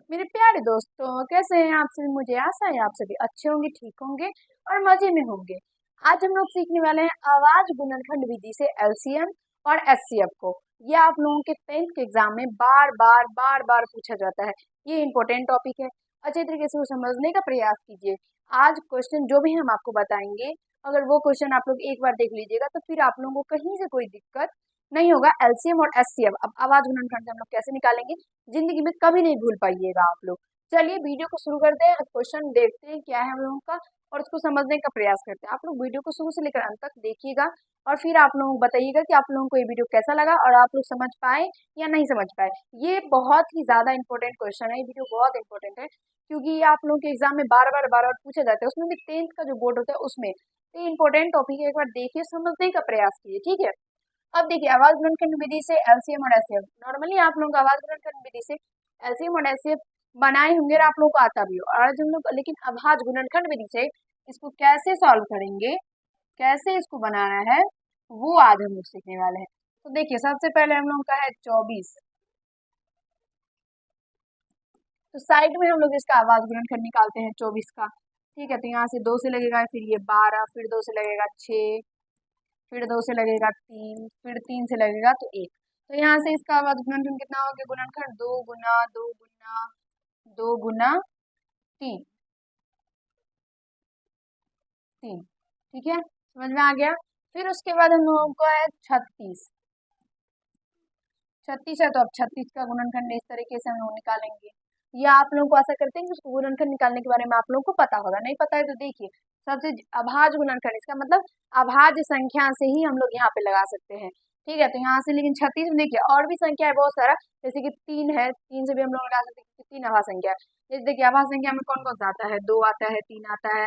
मेरे प्यारे दोस्तों, कैसे हैं आप सभी। मुझे आशा है आप सभी अच्छे होंगे, ठीक होंगे और मजे में होंगे। आज हम लोग सीखने वाले हैं आवाज गुणनखंड विधि से एलसीएम और एचसीएफ को। यह आप लोगों के 10th के एग्जाम में बार बार पूछा जाता है। ये इंपॉर्टेंट टॉपिक है। अच्छे तरीके से वो समझने का प्रयास कीजिए। आज क्वेश्चन जो भी हम आपको बताएंगे, अगर वो क्वेश्चन आप लोग एक बार देख लीजिएगा तो फिर आप लोगों को कहीं से कोई दिक्कत नहीं होगा। एलसीएम और एचसीएफ अब आवाज गुणनखंड से हम लोग कैसे निकालेंगे, जिंदगी में कभी नहीं भूल पाइएगा आप लोग। चलिए वीडियो को शुरू करते हैं, क्वेश्चन देखते हैं क्या है हम लोगों का और उसको समझने का प्रयास करते हैं। आप लोग वीडियो को शुरू से लेकर अंत तक देखिएगा और फिर आप लोगों को बताइएगा कि आप लोगों को ये वीडियो कैसा लगा और आप लोग समझ पाए या नहीं समझ पाए। ये बहुत ही ज्यादा इंपॉर्टेंट क्वेश्चन है, ये वीडियो बहुत इंपॉर्टेंट है क्योंकि ये आप लोगों के एग्जाम में बार बार पूछे जाते हैं, उसमें भी 10th का जो बोर्ड होता है उसमें। तो ये इंपॉर्टेंट टॉपिक है, एक बार देखिए, समझने का प्रयास कीजिए, ठीक है। अब देखिए, आवाज गुणनखंड विधि से एलसीएम और एचसीएफ। नॉर्मली आप लोग आवाज गुणनखंड विधि से एलसीएम और एचसीएफ बनाए होंगे और आप लोगों को आता भी हो। आज हम लोग लेकिन आवाज गुणनखंड विधि से इसको कैसे सॉल्व करेंगे, कैसे इसको बनाना है, वो आज हम लोग सीखने वाले हैं। तो देखिए, सबसे पहले हम लोग का है 24। तो साइड में हम लोग इसका आवाज गुणनखंड निकालते हैं 24 का, ठीक है। तो यहाँ से 2 से लगेगा, फिर ये 12, फिर 2 से लगेगा 6, फिर 2 से लगेगा 3, फिर 3 से लगेगा तो 1। तो यहाँ से इसका गुणनखंड कितना हो गया, गुणनखंड 2 गुना 2 गुना 2 गुना 3, 3, ठीक है, समझ में आ गया। फिर उसके बाद हम लोगों को है 36। 36 है तो अब 36 का गुणनखंड इस तरीके से हम लोग निकालेंगे। या आप लोगों को ऐसा करते हैं कि उसको गुणनखंड निकालने के बारे में आप लोगों को पता होगा, नहीं पता है तो देखिए, सबसे अभाज्य गुणनखंड, इसका मतलब अभाज्य संख्या से ही हम लोग यहाँ पे लगा सकते हैं, ठीक है। तो यहाँ से लेकिन 36 में देखिए और भी संख्या है बहुत सारा, जैसे कि 3 है, 3 से भी हम लोग लगा सकते हैं क्योंकि 3 अभाज्य संख्या है। जैसे देखिए, अभाज्य संख्या में कौन कौन सा आता है, 2 आता है, 3 आता है,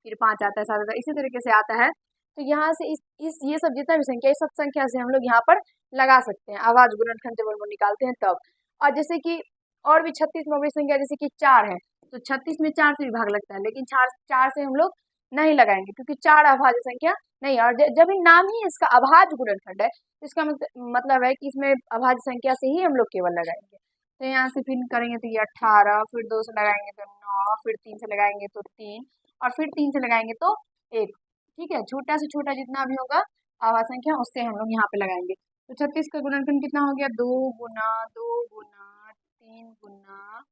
फिर 5 आता है, 7 आता है, इसी तरीके से आता है। तो यहाँ से इस ये सब जितना भी संख्या, इस सब संख्या से हम लोग यहाँ पर लगा सकते हैं आवाज गुणनखंड जब हम लोग निकालते हैं तब। और जैसे कि और भी 36 में बड़ी संख्या जैसे कि 4 है, तो 36 में 4 से भी भाग लगता है, लेकिन 4 से हम लोग नहीं लगाएंगे क्योंकि 4 अभाज्य संख्या नहीं। और जब ही नाम ही इसका अभाज्य गुणनखंड है, तो इसका मतलब है कि इसमें अभाज्य संख्या से ही हम लोग केवल लगाएंगे। तो यहाँ से फिर करेंगे तो ये 18, फिर 2 से लगाएंगे तो 9, फिर 3 से लगाएंगे तो 3, और फिर 3 से लगाएंगे तो 1, ठीक है। छोटा से छोटा जितना भी होगा अभाज्य संख्या उससे हम लोग यहाँ पे लगाएंगे। तो 36 का गुणनखंड कितना हो गया, 2 गुना 2 गुना 3 गुना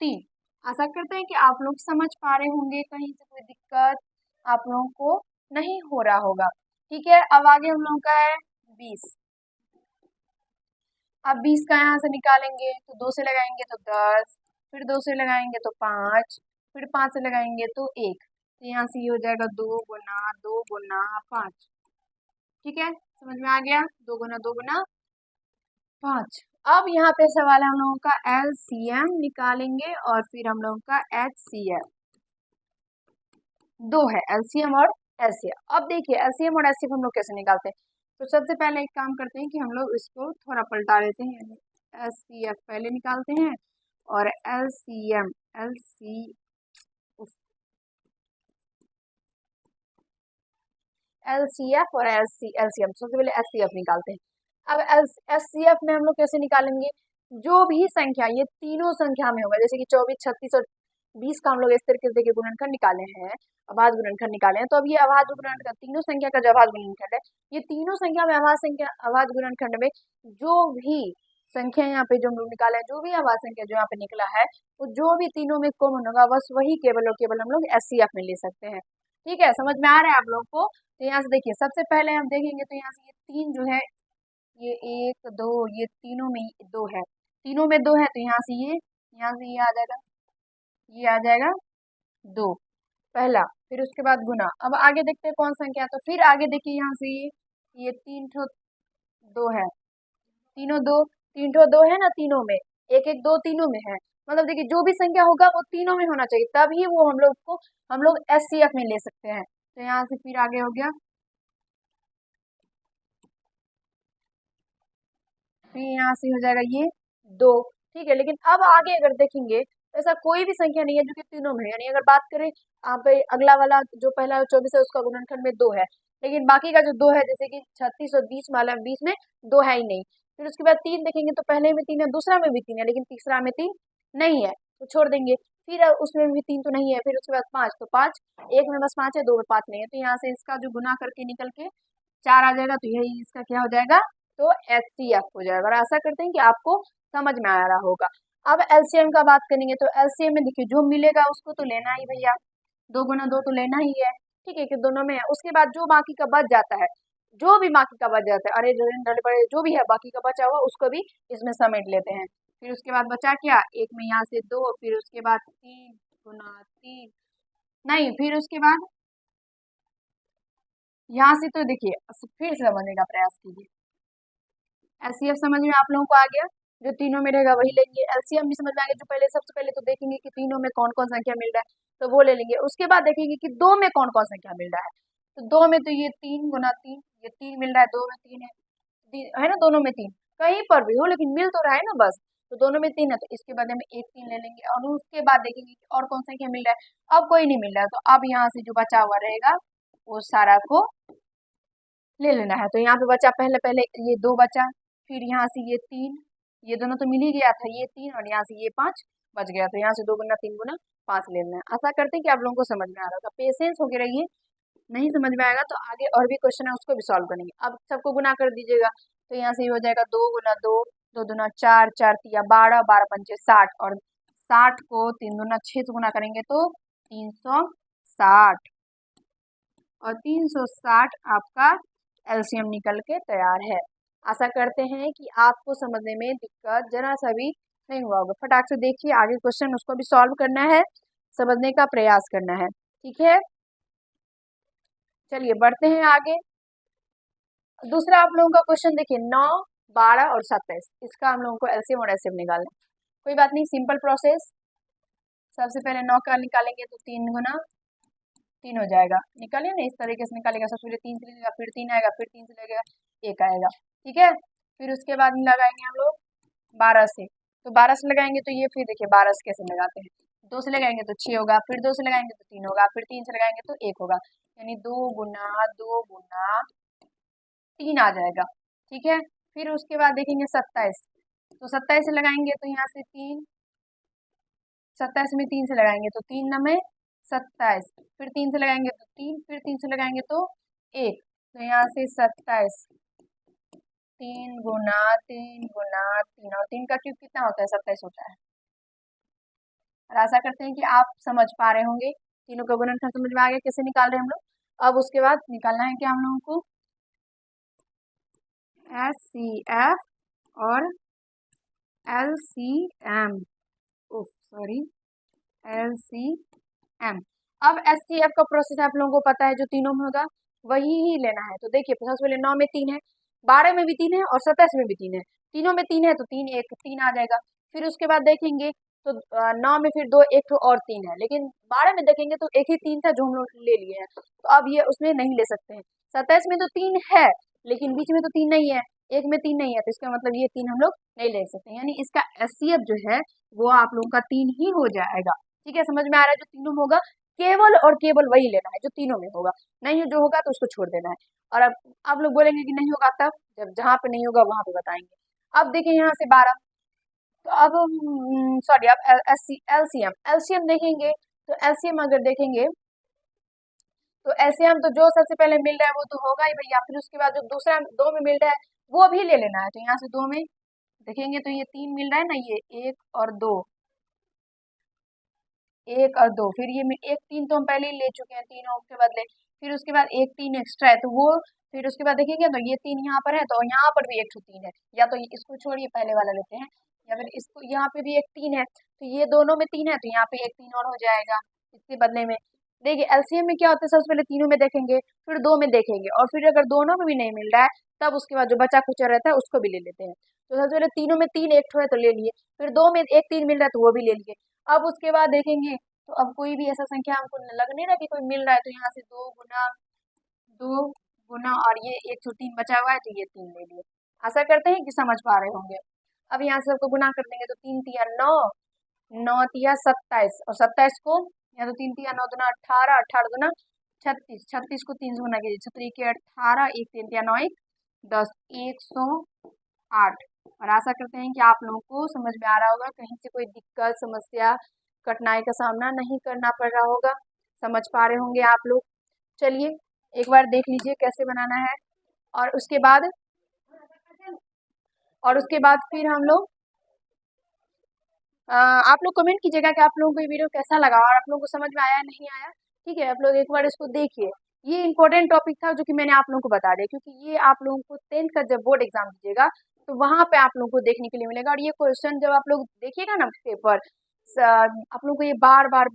3। आशा करते हैं कि आप लोग समझ पा रहे होंगे, कहीं से कोई दिक्कत आप लोगों को नहीं हो रहा होगा, ठीक है। अब आगे हम लोगों का है 20। अब 20 का यहाँ से निकालेंगे तो 2 से लगाएंगे तो 10, फिर 2 से लगाएंगे तो 5, फिर 5 से लगाएंगे तो 1। तो यहाँ से ये हो जाएगा 2 गुना 2 गुना 5, ठीक है, समझ में आ गया, 2 गुना 2 गुना 5। अब यहाँ पे सवाल है हम लोगों का एलसीएम निकालेंगे और फिर हम लोगों का एचसीएफ। दो है एलसीएम और एचसीएफ। अब देखिए, एलसीएम और एचसीएफ हम लोग कैसे निकालते हैं। तो सबसे पहले एक काम करते हैं कि हम लोग इसको थोड़ा पलटा देते हैं, एचसीएफ पहले निकालते हैं और एलसीएम एलसीएफ और एलसीएम, सबसे पहले एचसीएफ निकालते हैं। अब एचसीएफ में हम लोग कैसे निकालेंगे, जो भी संख्या ये तीनों संख्या में होगा, जैसे कि 24, 36 और 20 का हम लोग इस तरीके से देखिए गुणनखंड निकाले हैं, अभाज्य गुणनखंड निकाले हैं। तो अब ये अभाज्य गुणनखंड, तीनों संख्या का जो अभाज्य गुणनखंड है, ये तीनों संख्या में अभाज्य गुणनखंड में जो भी संख्या यहाँ पे जो हम लोग निकाले हैं, जो भी अभाज्य संख्या जो यहाँ पे निकला है, वो जो भी तीनों में कॉमन होगा बस वही केवल और केवल हम लोग एचसीएफ में ले सकते हैं, ठीक है। समझ में आ रहा है आप लोगों को। तो यहाँ से देखिए, सबसे पहले हम देखेंगे तो यहाँ से ये 3 जो है, ये 1 2, ये तीनों में 2 है, तीनों में 2 है, तो यहाँ से ये आ जाएगा, ये आ जाएगा 2 पहला। फिर उसके बाद गुना। अब आगे देखते हैं कौन संख्या, तो फिर आगे देखिए यहाँ से ये 3 ठो 2 है, तीनों 2, 3 ठो 2 है ना, तीनों में 1 1 2 तीनों में है। मतलब देखिए, जो भी संख्या होगा वो तीनों में होना चाहिए, तभी वो हम लोग एचसीएफ में ले सकते हैं। तो यहाँ से फिर आगे हो गया, फिर यहाँ से हो जाएगा ये 2, ठीक है। लेकिन अब आगे अगर देखेंगे तो ऐसा कोई भी संख्या नहीं है जो कि तीनों में है। यानी अगर बात करें आप अगला वाला जो पहला 24 है उसका गुणनखंड में 2 है, लेकिन बाकी का जो 2 है जैसे कि 36 और 20 वाला 20 में 2 है ही नहीं। फिर उसके बाद 3 देखेंगे तो पहले में 3 है, दूसरा में भी 3 है, लेकिन तीसरा में 3 नहीं है तो छोड़ देंगे। फिर उसमें भी 3 तो नहीं है, फिर उसके बाद 5, तो 5 एक में बस 5 है, 2 में 5 नहीं है, तो यहाँ से इसका जो गुना करके निकल के 4 आ जाएगा, तो यही इसका क्या हो जाएगा, तो HCF हो जाएगा। और आशा करते हैं कि आपको समझ में आ रहा होगा। अब एलसीएम का बात करेंगे, तो एलसीएम में देखिए जो मिलेगा उसको तो लेना ही भैया, 2 गुना 2 तो लेना ही है, ठीक है कि दोनों में है। उसके बाद जो बाकी का बच जाता है, जो भी बाकी का बच जाता है, अरे डले बड़े जो भी है बाकी का बचा हुआ उसको भी इसमें समेट लेते हैं। फिर उसके बाद बचा क्या, एक में यहाँ से 2, फिर उसके बाद 3 गुना 3, नहीं फिर उसके बाद यहाँ से, तो देखिए फिर से समझने का प्रयास कीजिए। एलसीएफ समझ में आप लोगों को आ गया, जो तीनों में रहेगा वही लेंगे। एलसीएम भी समझ में आ गया, जो पहले सबसे पहले तो देखेंगे कि तीनों में कौन कौन संख्या मिल रहा है, तो वो ले लेंगे। उसके बाद देखेंगे कि दो में कौन कौन संख्या मिल रहा है, तो दो में तो ये 3 गुना 3, ये 3 मिल रहा है, दो में 3 है ना, दोनों में 3 कहीं पर भी हो लेकिन मिल तो रहा है ना बस, तो दोनों में 3 है, तो इसके बदले में एक 3 ले लेंगे। और उसके बाद देखेंगे कि और कौन संख्या मिल रहा है, अब कोई नहीं मिल रहा है, तो अब यहाँ से जो बचा हुआ रहेगा वो सारा को ले लेना है। तो यहाँ पे बचा पहले पहले ये 2 बचा, फिर यहाँ से ये 3, ये दोनों तो मिल ही गया था, ये 3 और यहाँ से ये 5 बच गया, तो यहाँ से 2 गुना 3 गुना 5 ले लेना है। आशा करते हैं कि आप लोगों को समझ में आ रहा होगा, पेशेंस होके रहिए, नहीं समझ में आएगा तो आगे और भी क्वेश्चन है उसको भी सॉल्व करेंगे। अब सबको गुना कर दीजिएगा, तो यहाँ से ये हो जाएगा 2 गुना 2, 2 दूना 4, 4 तिया 12, 12 पंचे 60, और 60 को 3 दूना 6 से गुना करेंगे तो 360, और 360 आपका एलसीएम निकल के तैयार है। आशा करते हैं कि आपको समझने में दिक्कत जरा सा भी नहीं हुआ होगा। फटाक से देखिए आगे क्वेश्चन, उसको भी सॉल्व करना है, समझने का प्रयास करना है, ठीक है। चलिए बढ़ते हैं आगे। दूसरा आप लोगों का क्वेश्चन देखिए, 9, 12 और 27, इसका हम लोगों को एलसीएम और एचसीएफ निकालना है। कोई बात नहीं, सिंपल प्रोसेस। सबसे पहले 9 का निकालेंगे तो 3 गुना 3 हो जाएगा, निकालिए ना, इस तरीके से निकालेगा। सबसे पहले 3 से लगेगा, फिर 3 आएगा, फिर 3 से लगेगा 1 आएगा, ठीक है। फिर उसके बाद लगाएंगे हम लोग 12 से, तो 12 से लगाएंगे तो ये, फिर देखिए 12 से कैसे लगाते हैं, 2 से लगाएंगे तो 6 होगा, फिर 2 से लगाएंगे तो 3 होगा, फिर 3 से लगाएंगे तो 1 होगा, यानी 2 गुना 3 आ जाएगा, ठीक है। फिर उसके बाद देखेंगे 27, तो 27 से लगाएंगे तो यहाँ से 3, 27 में 3 से लगाएंगे तो 3 नमे 27, फिर 3 से लगाएंगे तो 3, फिर 3 से लगाएंगे तो 1, तो यहाँ से 27, 3 गुना 3 गुना 3, और 3 का क्यूब कितना होता है, 27 होता है। और आशा करते हैं कि आप समझ पा रहे होंगे, तीनों का गुणनफल समझ में आ गया कैसे निकाल रहे हैं हम लोग। अब उसके बाद निकालना है क्या हम लोगों को, HCF और LCM, सॉरी LCM। अब HCF का प्रोसेस आप लोगों को पता है, जो तीनों में होगा वही ही लेना है। तो देखिए सबसे पहले 9 में 3 है, 12 में भी 3 है, और 27 में भी 3 है, तीनों में 3 है तो 3 1 3 आ जाएगा। फिर उसके बाद देखेंगे तो 9 में फिर 2 1 और 3 है, लेकिन 12 में देखेंगे तो एक ही 3 था जो हम लोग ले लिए हैं, तो अब ये उसमें नहीं ले सकते हैं। 27 में तो 3 है लेकिन बीच में तो 3 नहीं है, एक में 3 नहीं है, तो इसका मतलब ये 3 हम लोग नहीं ले सकते, यानी इसका HCF जो है वो आप लोगों का 3 ही हो जाएगा, ठीक है। समझ में आ रहा है, जो तीनों में होगा केवल और केवल वही लेना है जो तीनों में होगा, नहीं जो होगा तो उसको छोड़ देना है। और अब आप लोग बोलेंगे कि नहीं होगा, तब जब जहाँ पे नहीं होगा वहां पे बताएंगे। अब देखिए यहाँ से 12, तो अब सॉरी, अब एलसीएम एलसीएम देखेंगे, तो एलसीएम अगर देखेंगे तो एलसीएम तो जो सबसे पहले मिल रहा है वो तो होगा ही भैया, फिर उसके बाद जो दूसरा 2 में मिल रहा है वो भी ले लेना है। तो यहाँ से 2 में देखेंगे तो ये 3 मिल रहा है ना, ये 1 और 2, 1 और 2, फिर ये 1 3 तो हम पहले ही ले चुके हैं तीनों के बदले, फिर उसके बाद 1 3 एक्स्ट्रा है तो वो, फिर उसके बाद देखेंगे तो ये 3 यहाँ पर है, तो यहाँ पर भी 1 3 है, या तो इसको छोड़िए पहले वाला लेते हैं, या फिर इसको, यहाँ पे भी 1 3 है, तो ये दोनों में 3 है तो यहाँ पे 1 3 और हो जाएगा इसके बदले में। देखिए एलसीएम में क्या होता है, सबसे पहले तीनों में देखेंगे, फिर 2 में देखेंगे, और फिर अगर दोनों में भी नहीं मिल रहा है तब उसके बाद जो बचा खुचा रहता है उसको भी ले लेते हैं। तो सबसे पहले तीनों में 3 एक ठो है तो ले लिए, फिर 2 में 1 3 मिल रहा है तो वो भी ले लिए। अब उसके बाद देखेंगे तो अब कोई भी ऐसा संख्या हमको लग नहीं रहा कि कोई मिल रहा है, तो यहाँ से 2 गुना और ये 1 तो 3 बचा हुआ है तो ये 3 ले लिए। आशा करते हैं कि समझ पा रहे होंगे। अब यहाँ से सबको गुना कर देंगे तो 3 तिया 9, 9 तिया 27, और 27 को यहाँ तो 3 तिया 9 दुना 18, 18 दुना 36, 36 को 3 से गुना कीजिए, 36 के 18, 1 3 तिया 9 1 10, 108, और आशा करते हैं कि आप लोगों को समझ में आ रहा होगा, कहीं से कोई दिक्कत, समस्या, कठिनाई का सामना नहीं करना पड़ रहा होगा, समझ पा रहे होंगे आप लोग। चलिए एक बार देख लीजिए कैसे बनाना है, और उसके बाद फिर हम लोग आप लोग कमेंट कीजिएगा कि आप लोगों को ये वीडियो कैसा लगा और आप लोगों को समझ में आया नहीं आया। ठीक है, आप लोग एक बार इसको देखिए। ये इंपॉर्टेंट टॉपिक था जो कि मैंने आप लोगों को बता दिया, क्योंकि ये आप लोगों को 10th का जब बोर्ड एग्जाम दीजिएगा तो वहां पे आप लोगों को देखने के लिए मिलेगा। और ये क्वेश्चन जब आप लोग देखिएगा ना पेपर, आप लोगों को ये बार बार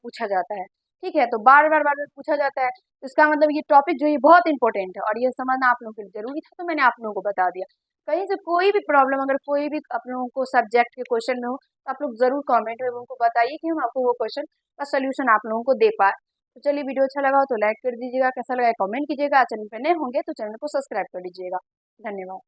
पूछा जाता है। ठीक है, तो बार बार पूछा जाता है, तो इसका मतलब ये टॉपिक जो ये बहुत इंपॉर्टेंट है और ये समझना आप लोगों के लिए जरूरी था, तो मैंने आप लोगों को बता दिया। कहीं से कोई भी प्रॉब्लम, अगर कोई भी आप लोगों को सब्जेक्ट के क्वेश्चन में हो, तो आप लोग जरूर कमेंट में उनको बताइए कि हम आपको वो क्वेश्चन का सोल्यूशन आप लोगों को दे पाए। तो चलिए, वीडियो अच्छा लगा हो तो लाइक कर दीजिएगा, कैसा लगा कमेंट कीजिएगा, चैनल पे नए होंगे तो चैनल को सब्सक्राइब कर लीजिएगा। धन्यवाद।